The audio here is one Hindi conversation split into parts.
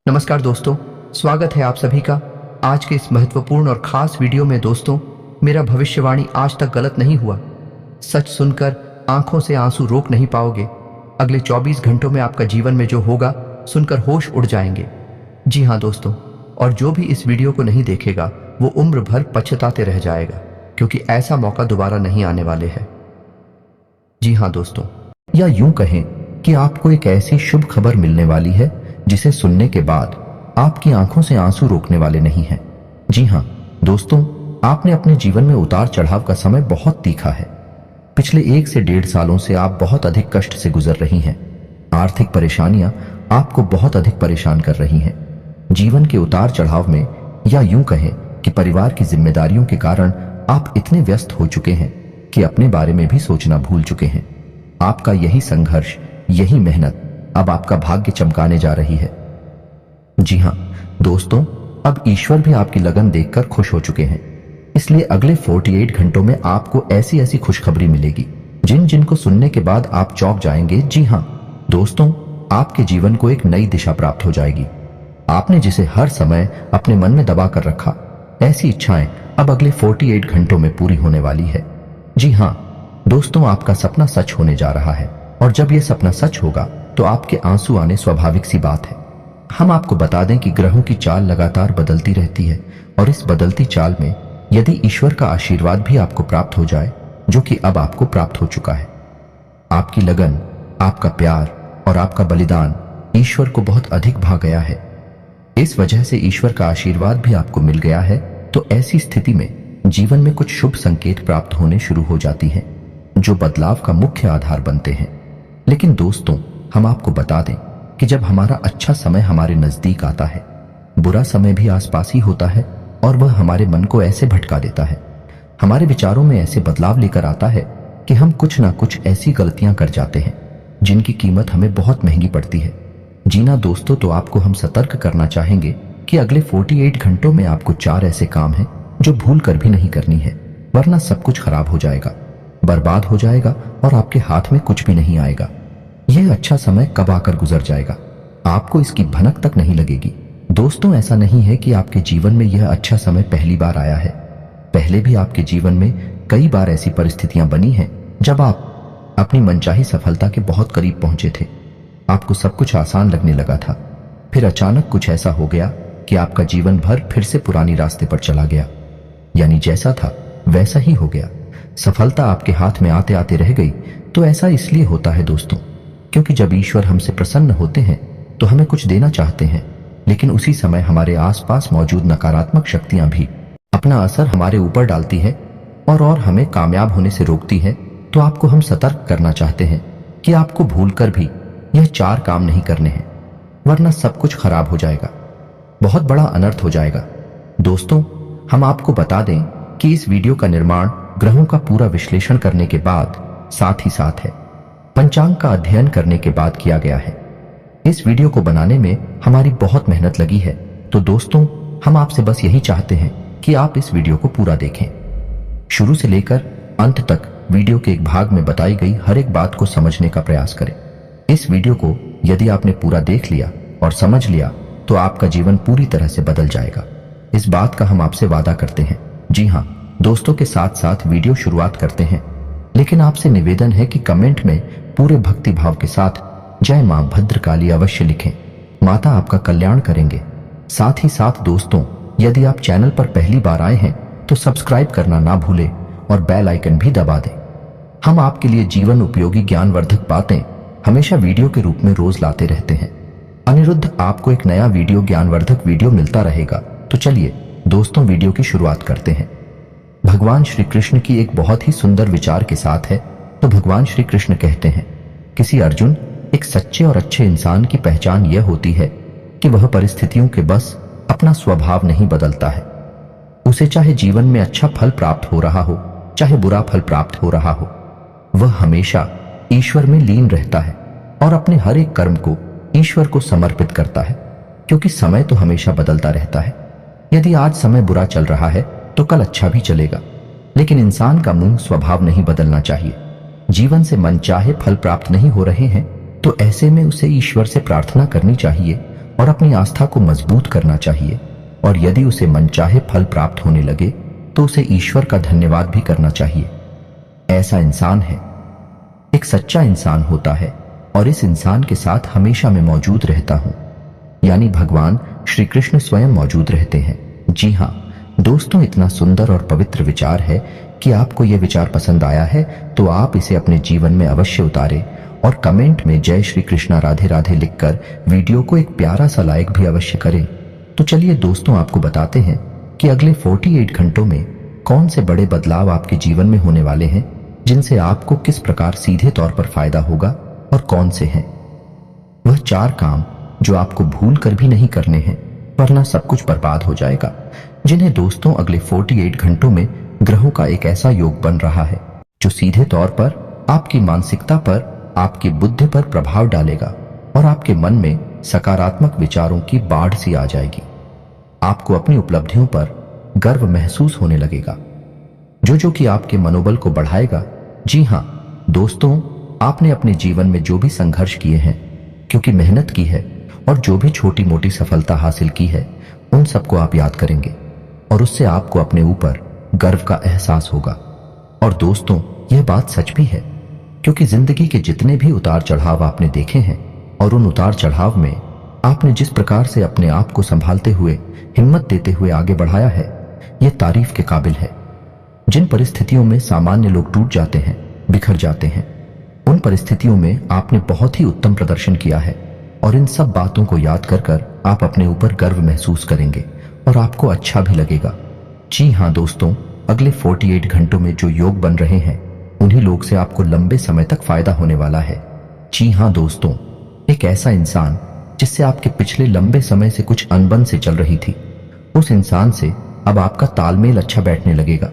नमस्कार दोस्तों, स्वागत है आप सभी का आज के इस महत्वपूर्ण और खास वीडियो में। दोस्तों, मेरा भविष्यवाणी आज तक गलत नहीं हुआ। सच सुनकर आंखों से आंसू रोक नहीं पाओगे। अगले 24 घंटों में आपका जीवन में जो होगा सुनकर होश उड़ जाएंगे। जी हाँ दोस्तों, और जो भी इस वीडियो को नहीं देखेगा वो उम्र भर पछताते रह जाएगा, क्योंकि ऐसा मौका दोबारा नहीं आने वाले है। जी हाँ दोस्तों, या यूं कहें कि आपको एक ऐसी शुभ खबर मिलने वाली है जिसे सुनने के बाद आपकी आंखों से आंसू रोकने वाले नहीं हैं। जी हां दोस्तों, आपने अपने जीवन में उतार चढ़ाव का समय बहुत तीखा है। पिछले 1 से 1.5 सालों से आप बहुत अधिक कष्ट से गुजर रही हैं। आर्थिक परेशानियां आपको बहुत अधिक परेशान कर रही हैं। जीवन के उतार चढ़ाव में, या यूं कहें कि परिवार की जिम्मेदारियों के कारण आप इतने व्यस्त हो चुके हैं कि अपने बारे में भी सोचना भूल चुके हैं। आपका यही संघर्ष, यही मेहनत अब आपका भाग्य चमकाने जा रही है। जी हां दोस्तों, अब ईश्वर भी आपकी लगन देखकर खुश हो चुके हैं। इसलिए अगले 48 घंटों में आपको ऐसी ऐसी खुशखबरी मिलेगी जिन जिनको सुनने के बाद आप चौंक जाएंगे। जी हां दोस्तों, आपके जीवन को एक नई दिशा प्राप्त हो जाएगी। आपने जिसे हर समय अपने मन में दबा कर रखा, ऐसी इच्छाएं अब अगले 48 घंटों में पूरी होने वाली है। जी हां दोस्तों, आपका सपना सच होने जा रहा है, और जब यह सपना सच होगा तो आपके आंसू आने स्वाभाविक सी बात है। हम आपको बता दें कि ग्रहों की चाल लगातार बदलती रहती है, और इस बदलती चाल में यदि ईश्वर का आशीर्वाद भी आपको प्राप्त हो जाए, जो कि अब आपको प्राप्त हो चुका है, आपकी लगन, आपका प्यार और आपका बलिदान ईश्वर को बहुत अधिक भा गया है। इस वजह से ईश्वर का आशीर्वाद भी आपको मिल गया है। तो ऐसी स्थिति में जीवन में कुछ शुभ संकेत प्राप्त होने शुरू हो जाती हैं, जो बदलाव का मुख्य आधार बनते हैं। लेकिन दोस्तों, हम आपको बता दें कि जब हमारा अच्छा समय हमारे नजदीक आता है, बुरा समय भी आसपास ही होता है, और वह हमारे मन को ऐसे भटका देता है, हमारे विचारों में ऐसे बदलाव लेकर आता है कि हम कुछ ना कुछ ऐसी गलतियां कर जाते हैं जिनकी कीमत हमें बहुत महंगी पड़ती है। जीना दोस्तों, तो आपको हम सतर्क करना चाहेंगे कि अगले 48 घंटों में आपको 4 ऐसे काम हैं जो भूल कर भी नहीं करनी है, वरना सब कुछ खराब हो जाएगा, बर्बाद हो जाएगा और आपके हाथ में कुछ भी नहीं आएगा। यह अच्छा समय कब आकर गुजर जाएगा, आपको इसकी भनक तक नहीं लगेगी। दोस्तों, ऐसा नहीं है कि आपके जीवन में यह अच्छा समय पहली बार आया है। पहले भी आपके जीवन में कई बार ऐसी परिस्थितियां बनी हैं जब आप अपनी मनचाही सफलता के बहुत करीब पहुंचे थे। आपको सब कुछ आसान लगने लगा था, फिर अचानक कुछ ऐसा हो गया कि आपका जीवन भर फिर से पुरानी रास्ते पर चला गया। यानी जैसा था वैसा ही हो गया। सफलता आपके हाथ में आते आते रह गई। तो ऐसा इसलिए होता है दोस्तों, क्योंकि जब ईश्वर हमसे प्रसन्न होते हैं तो हमें कुछ देना चाहते हैं, लेकिन उसी समय हमारे आसपास मौजूद नकारात्मक शक्तियां भी अपना असर हमारे ऊपर डालती है और हमें कामयाब होने से रोकती है। तो आपको हम सतर्क करना चाहते हैं कि आपको भूलकर भी यह 4 काम नहीं करने हैं, वरना सब कुछ खराब हो जाएगा, बहुत बड़ा अनर्थ हो जाएगा। दोस्तों, हम आपको बता दें कि इस वीडियो का निर्माण ग्रहों का पूरा विश्लेषण करने के बाद, साथ ही साथ है पंचांग का अध्ययन करने के बाद किया गया है। इस वीडियो को बनाने में हमारी बहुत मेहनत लगी है। तो दोस्तों, हम आपसे बस यही चाहते हैं कि आप इस वीडियो को पूरा देखें, शुरू से लेकर अंत तक वीडियो के एक भाग में बताई गई हर एक बात को समझने का प्रयास करें। इस वीडियो को यदि आपने पूरा देख लिया और समझ लिया तो आपका जीवन पूरी तरह से बदल जाएगा। इस बात का हम आपसे वादा करते हैं। जी हाँ दोस्तों, के साथ साथ वीडियो शुरुआत करते हैं, लेकिन आपसे निवेदन है कि कमेंट में पूरे भक्ति भाव के साथ जय मां भद्रकाली अवश्य लिखें। माता आपका कल्याण करेंगे। साथ ही साथ दोस्तों, यदि आप चैनल पर पहली बार आए हैं तो सब्सक्राइब करना ना भूलें और बेल आइकन भी दबा दें। हम आपके लिए जीवन उपयोगी ज्ञानवर्धक बातें हमेशा वीडियो के रूप में रोज लाते रहते हैं। अनिरुद्ध आपको एक नया वीडियो ज्ञानवर्धक वीडियो मिलता रहेगा। तो चलिए दोस्तों, वीडियो की शुरुआत करते हैं। भगवान श्री कृष्ण की एक बहुत ही सुंदर विचार के साथ है। तो भगवान श्री कृष्ण कहते हैं, किसी अर्जुन, एक सच्चे और अच्छे इंसान की पहचान यह होती है कि वह परिस्थितियों के बस अपना स्वभाव नहीं बदलता है। उसे चाहे जीवन में अच्छा फल प्राप्त हो रहा हो, चाहे बुरा फल प्राप्त हो रहा हो, वह हमेशा ईश्वर में लीन रहता है और अपने हर एक कर्म को ईश्वर को समर्पित करता है, क्योंकि समय तो हमेशा बदलता रहता है। यदि आज समय बुरा चल रहा है तो कल अच्छा भी चलेगा, लेकिन इंसान का मूल स्वभाव नहीं बदलना चाहिए। जीवन से मनचाहे फल प्राप्त नहीं हो रहे हैं तो ऐसे में उसे ईश्वर से प्रार्थना करनी चाहिए और अपनी आस्था को मजबूत करना चाहिए, और यदि उसे मनचाहे फल प्राप्त होने लगे तो उसे ईश्वर का धन्यवाद भी करना चाहिए। ऐसा इंसान है, एक सच्चा इंसान होता है और इस इंसान के साथ हमेशा मैं मौजूद रहता हूं, यानी भगवान श्री कृष्ण स्वयं मौजूद रहते हैं। जी हां दोस्तों, इतना सुंदर और पवित्र विचार है कि आपको यह विचार पसंद आया है तो आप इसे अपने जीवन में अवश्य उतारें और कमेंट में जय श्री कृष्णा राधे राधे लिखकर वीडियो को एक प्यारा सा लाइक भी अवश्य करें। तो चलिए दोस्तों, आपको बताते हैं कि अगले 48 घंटों में कौन से बड़े बदलाव आपके जीवन में होने वाले हैं, जिनसे आपको किस प्रकार सीधे तौर पर फायदा होगा, और कौन से हैं वह 4 काम जो आपको भूल कर भी नहीं करने हैं, वरना सब कुछ बर्बाद हो जाएगा, जिन्हें दोस्तों अगले 48 घंटों में ग्रहों का एक ऐसा योग बन रहा है जो सीधे तौर पर आपकी मानसिकता पर, आपकी बुद्धि पर प्रभाव डालेगा और आपके मन में सकारात्मक विचारों की बाढ़ सी आ जाएगी। आपको अपनी उपलब्धियों पर गर्व महसूस होने लगेगा, जो कि आपके मनोबल को बढ़ाएगा। जी हां दोस्तों, आपने अपने जीवन में जो भी संघर्ष किए हैं, क्योंकि मेहनत की है, और जो भी छोटी मोटी सफलता हासिल की है, उन सबको आप याद करेंगे और उससे आपको अपने ऊपर गर्व का एहसास होगा। और दोस्तों, यह बात सच भी है, क्योंकि जिंदगी के जितने भी उतार चढ़ाव आपने देखे हैं और उन उतार चढ़ाव में आपने जिस प्रकार से अपने आप को संभालते हुए, हिम्मत देते हुए आगे बढ़ाया है, यह तारीफ के काबिल है। जिन परिस्थितियों में सामान्य लोग टूट जाते हैं, बिखर जाते हैं, उन परिस्थितियों में आपने बहुत ही उत्तम प्रदर्शन किया है, और इन सब बातों को याद कर कर आप अपने ऊपर गर्व महसूस करेंगे और आपको अच्छा भी लगेगा। जी हां दोस्तों, अगले 48 घंटों में जो योग बन रहे हैं, उन्हीं लोग से आपको लंबे समय तक फायदा होने वाला है। जी हां दोस्तों, एक ऐसा इंसान जिससे आपके पिछले लंबे समय से कुछ अनबन से चल रही थी, उस इंसान से अब आपका तालमेल अच्छा बैठने लगेगा,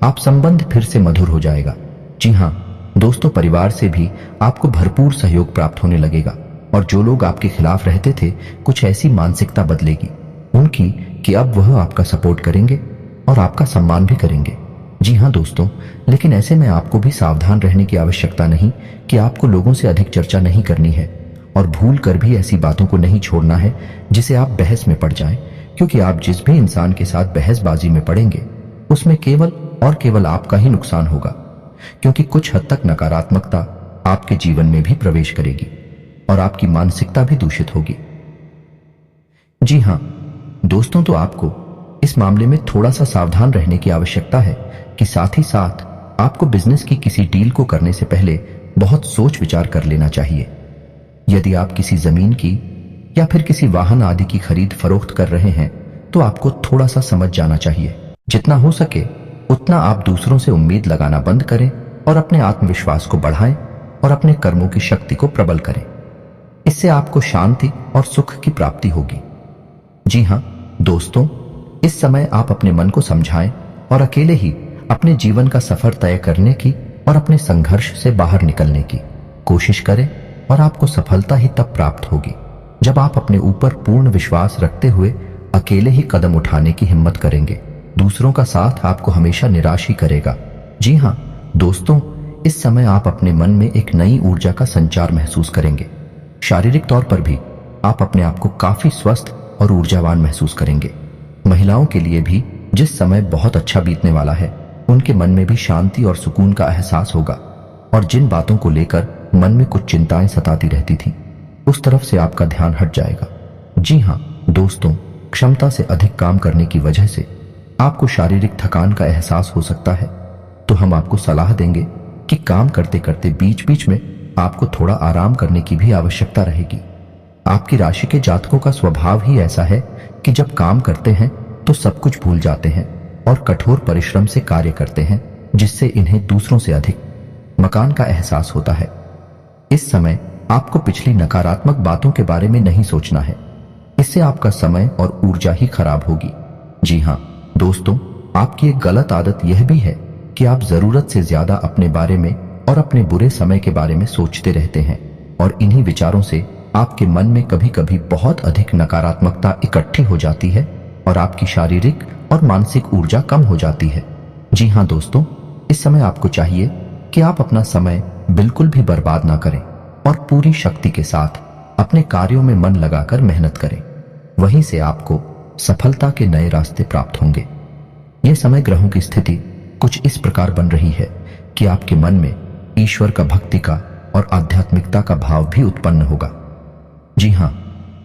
आप संबंध फिर से मधुर हो जाएगा। जी हां दोस्तों, परिवार से भी आपको भरपूर सहयोग प्राप्त होने लगेगा, और जो लोग आपके खिलाफ रहते थे, कुछ ऐसी मानसिकता बदलेगी उनकी कि अब वह आपका सपोर्ट करेंगे और आपका सम्मान भी करेंगे। जी हां दोस्तों, लेकिन ऐसे में आपको भी सावधान रहने की आवश्यकता नहीं कि आपको लोगों से अधिक चर्चा नहीं करनी है, और भूल कर भी ऐसी बातों को नहीं छोड़ना है जिसे आप बहस में पड़ जाएं, क्योंकि आप जिस भी इंसान के साथ बहसबाजी में पड़ेंगे, उसमें केवल और केवल आपका ही नुकसान होगा, क्योंकि कुछ हद तक नकारात्मकता आपके जीवन में भी प्रवेश करेगी और आपकी मानसिकता भी दूषित होगी। जी हां दोस्तों, तो आपको इस मामले में थोड़ा सा सावधान रहने की आवश्यकता है कि साथ ही साथ आपको बिजनेस की किसी डील को करने से पहले बहुत सोच विचार कर लेना चाहिए। यदि आप किसी जमीन की या फिर किसी वाहन आदि की खरीद फरोख्त कर रहे हैं, तो आपको थोड़ा सा समझ जाना चाहिए। जितना हो सके उतना आप दूसरों से उम्मीद लगाना बंद करें और अपने आत्मविश्वास को बढ़ाएं और अपने कर्मों की शक्ति को प्रबल करें। इससे आपको शांति और सुख की प्राप्ति होगी। जी हां दोस्तों, इस समय आप अपने मन को समझाएं और अकेले ही अपने जीवन का सफर तय करने की और अपने संघर्ष से बाहर निकलने की कोशिश करें, और आपको सफलता ही तब प्राप्त होगी जब आप अपने ऊपर पूर्ण विश्वास रखते हुए अकेले ही कदम उठाने की हिम्मत करेंगे। दूसरों का साथ आपको हमेशा निराश ही करेगा। जी हां दोस्तों, इस समय आप अपने मन में एक नई ऊर्जा का संचार महसूस करेंगे। शारीरिक तौर पर भी आप अपने आप को काफी स्वस्थ और ऊर्जावान महसूस करेंगे। महिलाओं के लिए भी जिस समय बहुत अच्छा बीतने वाला है, उनके मन में भी शांति और सुकून का एहसास होगा, और जिन बातों को लेकर मन में कुछ चिंताएं सताती रहती थी, उस तरफ से आपका ध्यान हट जाएगा। जी हां दोस्तों, क्षमता से अधिक काम करने की वजह से आपको शारीरिक थकान का एहसास हो सकता है, तो हम आपको सलाह देंगे कि काम करते करते बीच बीच में आपको थोड़ा आराम करने की भी आवश्यकता रहेगी। आपकी राशि के जातकों का स्वभाव ही ऐसा है कि जब काम करते हैं तो सब कुछ भूल जाते हैं और कठोर परिश्रम से कार्य करते हैं, जिससे इन्हें दूसरों से अधिक मकान का एहसास होता है। इस समय आपको पिछली नकारात्मक बातों के बारे में नहीं सोचना है, इससे आपका समय और ऊर्जा ही खराब होगी। जी हां दोस्तों, आपकी एक गलत आदत यह भी है कि आप जरूरत से ज्यादा अपने बारे में और अपने बुरे समय के बारे में सोचते रहते हैं, और इन्हीं विचारों से आपके मन में कभी कभी बहुत अधिक नकारात्मकता इकट्ठी हो जाती है और आपकी शारीरिक और मानसिक ऊर्जा कम हो जाती है। जी हां दोस्तों, इस समय आपको चाहिए कि आप अपना समय बिल्कुल भी बर्बाद ना करें और पूरी शक्ति के साथ अपने कार्यों में मन लगाकर मेहनत करें। वहीं से आपको सफलता के नए रास्ते प्राप्त होंगे। यह समय ग्रहों की स्थिति कुछ इस प्रकार बन रही है कि आपके मन में ईश्वर का भक्ति का और आध्यात्मिकता का भाव भी उत्पन्न होगा। जी हां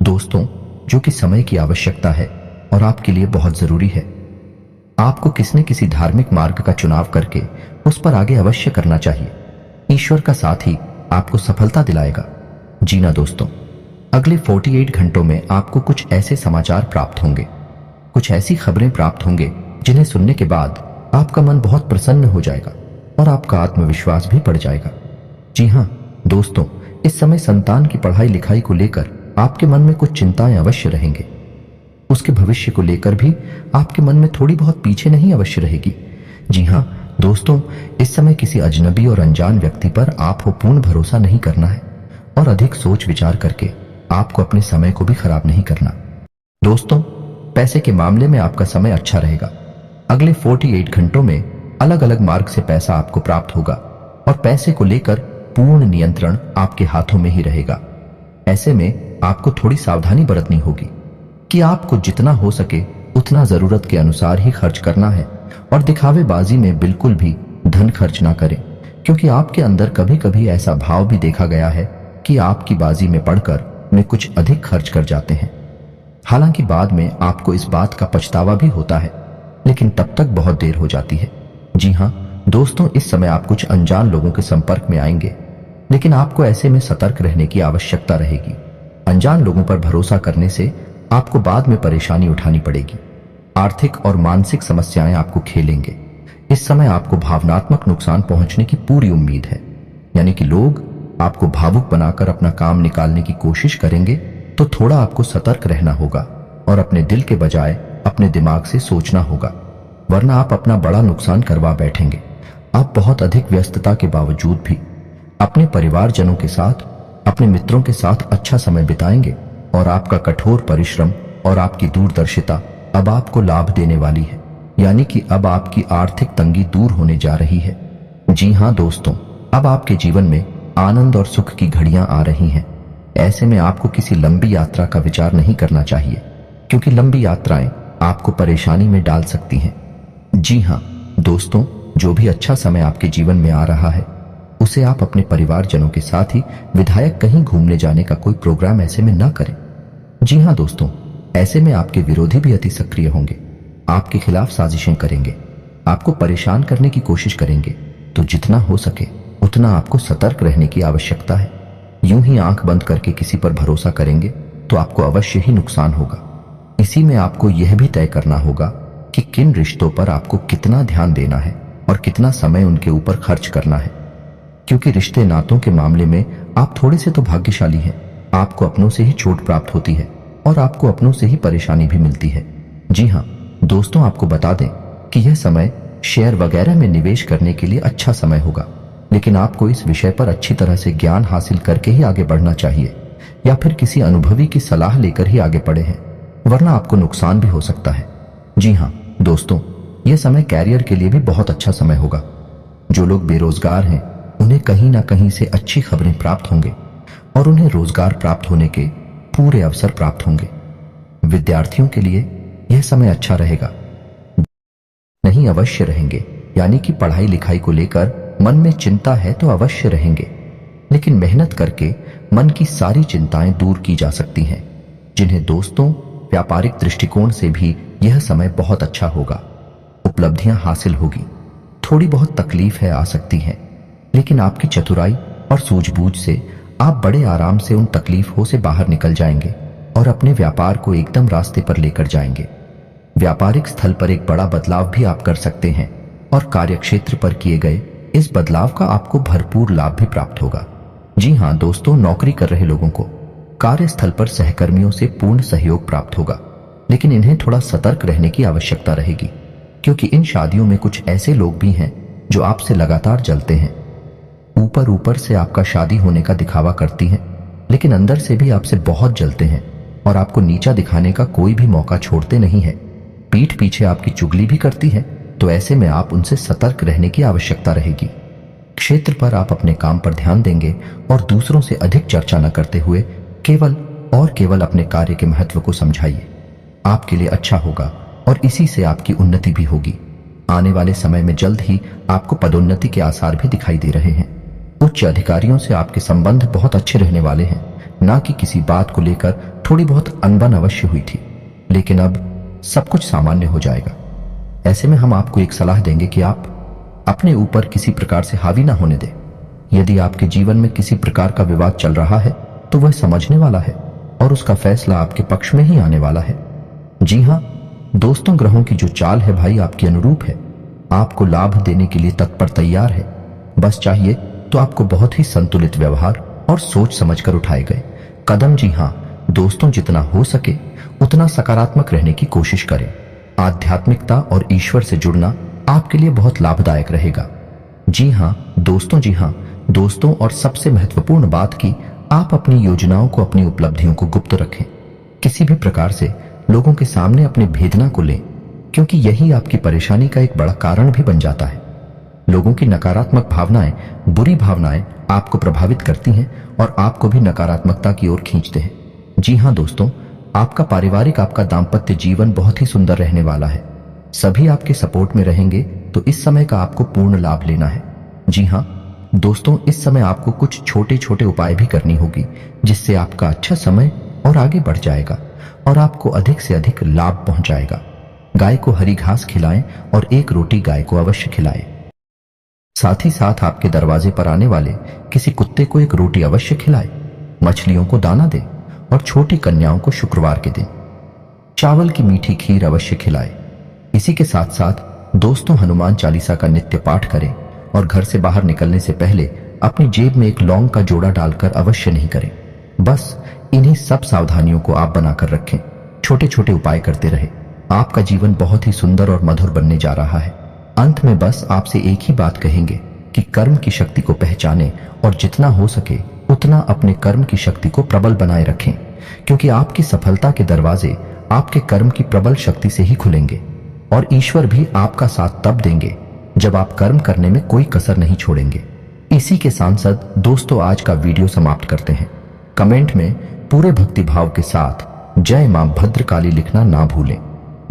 दोस्तों, जो कि समय की आवश्यकता है और आपके लिए बहुत जरूरी है। आपको किसी न किसी धार्मिक मार्ग का चुनाव करके उस पर आगे अवश्य करना चाहिए। ईश्वर का साथ ही आपको सफलता दिलाएगा। जी ना दोस्तों, अगले 48 घंटों में आपको कुछ ऐसे समाचार प्राप्त होंगे, कुछ ऐसी खबरें प्राप्त होंगे जिन्हें सुनने के बाद आपका मन बहुत प्रसन्न हो जाएगा और आपका आत्मविश्वास भी बढ़ जाएगा। जी हां दोस्तों, इस समय संतान की पढ़ाई लिखाई को लेकर आपके मन में कुछ चिंताएं अवश्य रहेंगे। उसके भविष्य को लेकर भी आपके मन में थोड़ी बहुत पीछे नहीं अवश्य रहेगी। जी हां दोस्तों, इस समय किसी अजनबी और अनजान व्यक्ति पर आपको पूर्ण भरोसा नहीं करना है और अधिक सोच विचार करके आपको अपने समय को भी खराब नहीं करना। दोस्तों, पैसे के मामले में आपका समय अच्छा रहेगा। अगले 48 घंटों में अलग अलग मार्ग से पैसा आपको प्राप्त होगा और पैसे को लेकर पूर्ण नियंत्रण आपके हाथों में ही रहेगा। ऐसे में आपको थोड़ी सावधानी बरतनी होगी कि आपको जितना हो सके उतना जरूरत के अनुसार ही खर्च करना है और दिखावेबाजी में बिल्कुल भी धन खर्च ना करें, क्योंकि आपके अंदर कभी कभी ऐसा भाव भी देखा गया है कि आपकी बाजी में पड़कर में कुछ अधिक खर्च कर जाते हैं। हालांकि बाद में आपको इस बात का पछतावा भी होता है, लेकिन तब तक बहुत देर हो जाती है। जी हां दोस्तों, इस समय आप कुछ अनजान लोगों के संपर्क में आएंगे, लेकिन आपको ऐसे में सतर्क रहने की आवश्यकता रहेगी। अनजान लोगों पर भरोसा करने से आपको बाद में परेशानी उठानी पड़ेगी। आर्थिक और मानसिक समस्याएं आपको खेलेंगे। इस समय आपको भावनात्मक नुकसान पहुंचने की पूरी उम्मीद है, यानी कि लोग आपको भावुक बनाकर अपना काम निकालने की कोशिश करेंगे, तो थोड़ा आपको सतर्क रहना होगा और अपने दिल के बजाय अपने दिमाग से सोचना होगा, वरना आप अपना बड़ा नुकसान करवा बैठेंगे। आप बहुत अधिक व्यस्तता के बावजूद भी अपने परिवारजनों के साथ, अपने मित्रों के साथ अच्छा समय बिताएंगे और आपका कठोर परिश्रम और आपकी दूरदर्शिता अब आपको लाभ देने वाली है, यानी कि अब आपकी आर्थिक तंगी दूर होने जा रही है। जी हां दोस्तों, अब आपके जीवन में आनंद और सुख की घड़ियां आ रही हैं। ऐसे में आपको किसी लंबी यात्रा का विचार नहीं करना चाहिए, क्योंकि लंबी यात्राएं आपको परेशानी में डाल सकती हैं। जी हां दोस्तों, जो भी अच्छा समय आपके जीवन में आ रहा है उसे आप अपने परिवारजनों के साथ ही विधायक कहीं घूमने जाने का कोई प्रोग्राम ऐसे में ना करें। जी हां दोस्तों, ऐसे में आपके विरोधी भी अति सक्रिय होंगे, आपके खिलाफ साजिशें करेंगे, आपको परेशान करने की कोशिश करेंगे। तो जितना हो सके उतना आपको सतर्क रहने की आवश्यकता है। यूं ही आंख बंद करके किसी पर भरोसा करेंगे तो आपको अवश्य ही नुकसान होगा। इसी में आपको यह भी तय करना होगा कि किन रिश्तों पर आपको कितना ध्यान देना है और कितना समय उनके ऊपर खर्च करना है, क्योंकि रिश्ते नातों के मामले में आप थोड़े से तो भाग्यशाली हैं। आपको अपनों से ही चोट प्राप्त होती है और आपको अपनों से ही परेशानी भी मिलती है। जी हां दोस्तों, आपको बता दें कि यह समय शेयर वगैरह में निवेश करने के लिए अच्छा समय होगा, लेकिन आपको इस विषय पर अच्छी तरह से ज्ञान हासिल करके ही आगे बढ़ना चाहिए, या फिर किसी अनुभवी की सलाह लेकर ही आगे बढ़े हैं, वरना आपको नुकसान भी हो सकता है। जी हां दोस्तों, यह समय कैरियर के लिए भी बहुत अच्छा समय होगा। जो लोग बेरोजगार हैं उन्हें कहीं ना कहीं से अच्छी खबरें प्राप्त होंगे और उन्हें रोजगार प्राप्त होने के पूरे अवसर प्राप्त होंगे। विद्यार्थियों के लिए यह समय अच्छा रहेगा। नहीं अवश्य रहेंगे, यानी कि पढ़ाई लिखाई को लेकर मन में चिंता है तो अवश्य रहेंगे, लेकिन मेहनत करके मन की सारी चिंताएं दूर की जा सकती हैं। जिन्हें दोस्तों व्यापारिक दृष्टिकोण से भी यह समय बहुत अच्छा होगा। उपलब्धियां हासिल होगी, थोड़ी बहुत तकलीफें आ सकती हैं, लेकिन आपकी चतुराई और सूझबूझ से आप बड़े आराम से उन तकलीफों से बाहर निकल जाएंगे और अपने व्यापार को एकदम रास्ते पर लेकर जाएंगे। व्यापारिक स्थल पर एक बड़ा बदलाव भी आप कर सकते हैं और कार्यक्षेत्र पर किए गए इस बदलाव का आपको भरपूर लाभ भी प्राप्त होगा। जी हां दोस्तों, नौकरी कर रहे लोगों को कार्यस्थल पर सहकर्मियों से पूर्ण सहयोग प्राप्त होगा, लेकिन इन्हें थोड़ा सतर्क रहने की आवश्यकता रहेगी, क्योंकि इन शादियों में कुछ ऐसे लोग भी हैं जो आपसे लगातार जलते हैं। ऊपर ऊपर से आपका शादी होने का दिखावा करती हैं, लेकिन अंदर से भी आपसे बहुत जलते हैं और आपको नीचा दिखाने का कोई भी मौका छोड़ते नहीं है। पीठ पीछे आपकी चुगली भी करती है, तो ऐसे में आप उनसे सतर्क रहने की आवश्यकता रहेगी। क्षेत्र पर आप अपने काम पर ध्यान देंगे और दूसरों से अधिक चर्चा न करते हुए केवल और केवल अपने कार्य के महत्व को समझाइए। आपके लिए अच्छा होगा और इसी से आपकी उन्नति भी होगी। आने वाले समय में जल्द ही आपको पदोन्नति के आसार भी दिखाई दे रहे हैं। उच्च अधिकारियों से आपके संबंध बहुत अच्छे रहने वाले हैं। ना कि किसी बात को लेकर थोड़ी बहुत अनबन अवश्य हुई थी, लेकिन अब सब कुछ सामान्य हो जाएगा। ऐसे में हम आपको एक सलाह देंगे कि आप अपने ऊपर किसी प्रकार से हावी ना होने दें। यदि आपके जीवन में किसी प्रकार का विवाद चल रहा है तो वह समझने वाला है और उसका फैसला आपके पक्ष में ही आने वाला है। जी हाँ दोस्तों, ग्रहों की जो चाल है भाई आपके अनुरूप है। आपको लाभ देने के लिए तत्पर तैयार है। बस चाहिए तो आपको बहुत ही संतुलित व्यवहार और सोच समझकर उठाए गए कदम। जी हाँ दोस्तों, जितना हो सके उतना सकारात्मक रहने की कोशिश करें। आध्यात्मिकता और ईश्वर से जुड़ना आपके लिए बहुत लाभदायक रहेगा। जी हाँ दोस्तों, और सबसे महत्वपूर्ण बात कि आप अपनी योजनाओं को, अपनी उपलब्धियों को गुप्त रखें। किसी भी प्रकार से लोगों के सामने अपने भेद ना को लें, क्योंकि यही आपकी परेशानी का एक बड़ा कारण भी बन जाता है। लोगों की नकारात्मक भावनाएं, बुरी भावनाएं आपको प्रभावित करती हैं और आपको भी नकारात्मकता की ओर खींचते हैं। जी हाँ दोस्तों, आपका पारिवारिक, आपका दाम्पत्य जीवन बहुत ही सुंदर रहने वाला है। सभी आपके सपोर्ट में रहेंगे तो इस समय का आपको पूर्ण लाभ लेना है। जी हाँ दोस्तों, इस समय आपको कुछ छोटे छोटे उपाय भी करनी होगी, जिससे आपका अच्छा समय और आगे बढ़ जाएगा और आपको अधिक से अधिक लाभ पहुंचाएगा। गाय को हरी घास खिलाएं और एक रोटी गाय को अवश्य खिलाएं। साथ ही साथ आपके दरवाजे पर आने वाले किसी कुत्ते को एक रोटी अवश्य खिलाएं। मछलियों को दाना दें और छोटी कन्याओं को शुक्रवार के दिन चावल की मीठी खीर अवश्य खिलाएं। इसी के साथ साथ दोस्तों, हनुमान चालीसा का नित्य पाठ करें और घर से बाहर निकलने से पहले अपनी जेब में एक लौंग का जोड़ा डालकर अवश्य नहीं करें। बस इन्हीं सब सावधानियों को आप बनाकर रखें। छोटे छोटे उपाय करते रहे। आपका जीवन बहुत ही सुंदर और मधुर बनने जा रहा है। अंत में बस आपसे एक ही बात कहेंगे कि कर्म की शक्ति को पहचानें और जितना हो सके उतना अपने कर्म की शक्ति को प्रबल बनाए रखें, क्योंकि आपकी सफलता के दरवाजे आपके कर्म की प्रबल शक्ति से ही खुलेंगे और ईश्वर भी आपका साथ तब देंगे जब आप कर्म करने में कोई कसर नहीं छोड़ेंगे। इसी के सांसद दोस्तों, आज का वीडियो समाप्त करते हैं। कमेंट में पूरे भक्तिभाव के साथ जय मां भद्रकाली लिखना ना भूलें।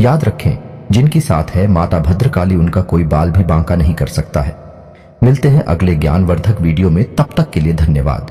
याद रखें, जिनकी साथ है माता भद्रकाली, उनका कोई बाल भी बांका नहीं कर सकता है। मिलते हैं अगले ज्ञानवर्धक वीडियो में, तब तक के लिए धन्यवाद।